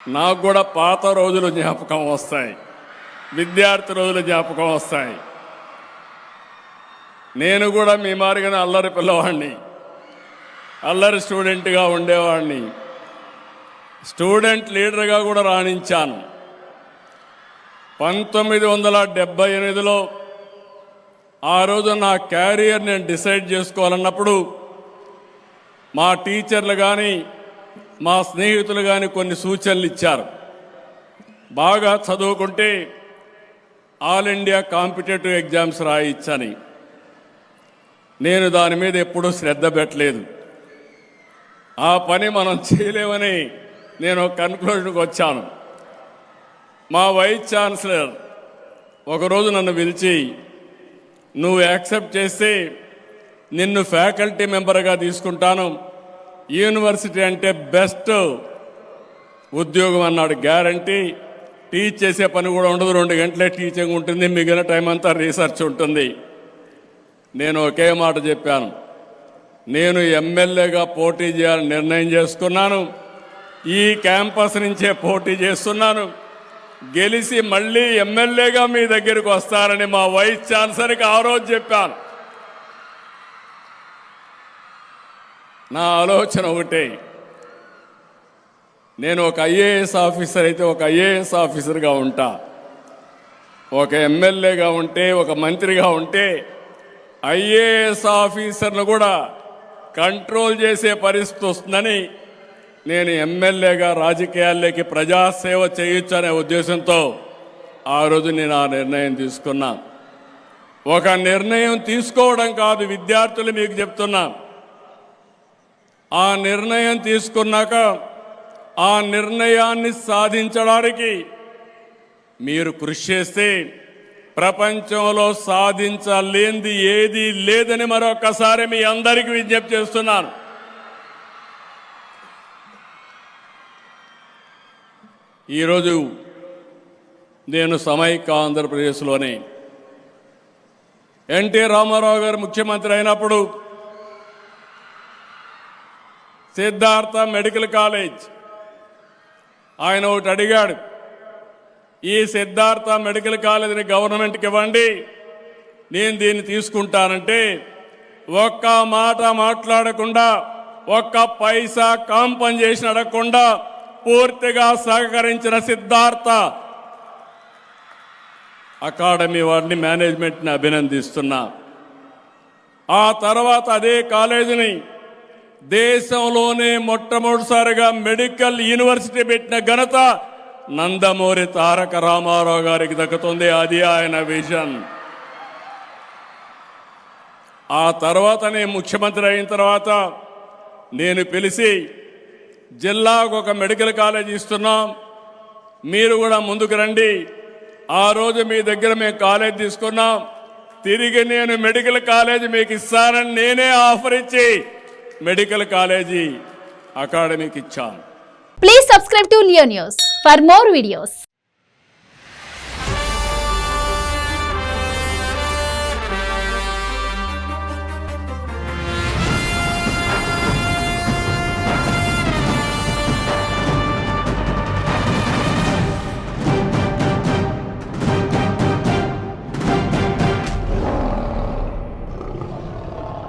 నాకు కూడా పాత రోజులు జ్ఞాపకం వస్తాయి, విద్యార్థి రోజులు జ్ఞాపకం వస్తాయి. నేను కూడా మీ మారిగానే అల్లరి పిల్లవాడిని, అల్లరి స్టూడెంట్గా ఉండేవాడిని, స్టూడెంట్ లీడర్గా కూడా రాణించాను. 1978లో ఆ రోజు నా క్యారియర్ నేను డిసైడ్ చేసుకోవాలన్నప్పుడు మా టీచర్లు కానీ మా స్నేహితులు కానీ కొన్ని సూచనలు ఇచ్చారు. బాగా చదువుకుంటే ఆల్ ఇండియా కాంపిటేటివ్ ఎగ్జామ్స్ రాయించని. నేను దాని మీద ఎప్పుడూ శ్రద్ధ పెట్టలేదు. ఆ పని మనం చేయలేమని నేను కన్క్లూజన్కి వచ్చాను. మా వైస్ ఛాన్సలర్ ఒకరోజు నన్ను పిలిచి, నువ్వు యాక్సెప్ట్ చేస్తే నిన్ను ఫ్యాకల్టీ మెంబర్గా తీసుకుంటాను, యూనివర్సిటీ అంటే బెస్ట్ ఉద్యోగం అన్నాడు. గ్యారంటీ. టీచ్ చేసే పని కూడా ఉండదు, 2 గంటలే టీచింగ్ ఉంటుంది, మిగిలిన టైం అంతా రీసెర్చ్ ఉంటుంది. నేను ఒకే మాట చెప్పాను, నేను ఎమ్మెల్యేగా పోటీ చేయాలని నిర్ణయం చేసుకున్నాను. ఈ క్యాంపస్ నుంచే పోటీ చేస్తున్నాను. గెలిచి మళ్ళీ ఎమ్మెల్యేగా మీ దగ్గరికి వస్తారని మా వైస్ ఛాన్సలర్కి ఆ రోజు చెప్పాను. నా ఆలోచన ఒకటే, నేను ఒక ఐఏఎస్ ఆఫీసర్ అయితే ఒక ఐఏఎస్ ఆఫీసర్గా ఉంటా, ఒక ఎమ్మెల్యేగా ఉంటే, ఒక మంత్రిగా ఉంటే ఐఏఎస్ ఆఫీసర్ను కూడా కంట్రోల్ చేసే పరిస్థితి వస్తుందని నేను ఎమ్మెల్యేగా రాజకీయాల్లోకి ప్రజాసేవ చేయొచ్చు అనే ఉద్దేశంతో ఆ రోజు నేను ఆ నిర్ణయం తీసుకున్నా. ఒక నిర్ణయం తీసుకోవడం కాదు, విద్యార్థులు మీకు చెప్తున్నా, ఆ నిర్ణయం తీసుకున్నాక ఆ నిర్ణయాన్ని సాధించడానికి మీరు కృషి చేస్తే ప్రపంచంలో సాధించలేనిది ఏది లేదని మరొకసారి మీ అందరికీ విజ్ఞప్తి చేస్తున్నాను. ఈరోజు నేను సమైక్య ఆంధ్రప్రదేశ్లోనే ఎన్టీ రామారావు గారు ముఖ్యమంత్రి అయినప్పుడు సిద్ధార్థ మెడికల్ కాలేజ్ ఆయన ఒకటి అడిగాడు, ఈ సిద్ధార్థ మెడికల్ కాలేజీని గవర్నమెంట్కి ఇవ్వండి, నేను దీన్ని తీసుకుంటానంటే ఒక్క మాట మాట్లాడకుండా, ఒక్క పైసా కాంపన్సేషన్ అడగకుండా పూర్తిగా సహకరించిన సిద్ధార్థ అకాడమీ వారిని, మేనేజ్మెంట్ని అభినందిస్తున్నా. ఆ తర్వాత అదే కాలేజీని దేశంలోనే మొట్టమొదటిసారిగా మెడికల్ యూనివర్సిటీ పెట్టిన ఘనత నందమూరి తారక రామారావు గారికి దక్కుతుంది. అది ఆయన విజన్. ఆ తర్వాత నేను ముఖ్యమంత్రి అయిన తర్వాత నేను పిలిచి, జిల్లాకు ఒక మెడికల్ కాలేజ్ ఇస్తున్నాం, మీరు కూడా ముందుకు రండి. ఆ రోజు మీ దగ్గర మేము కాలేజ్ తీసుకున్నాం, తిరిగి నేను మెడికల్ కాలేజ్ మీకు ఇస్తానని నేనే ఆఫర్ ఇచ్చి మెడికల్ కాలేజీ అకాడమీకి ఇచ్చాను. Please subscribe to Leo News for more videos.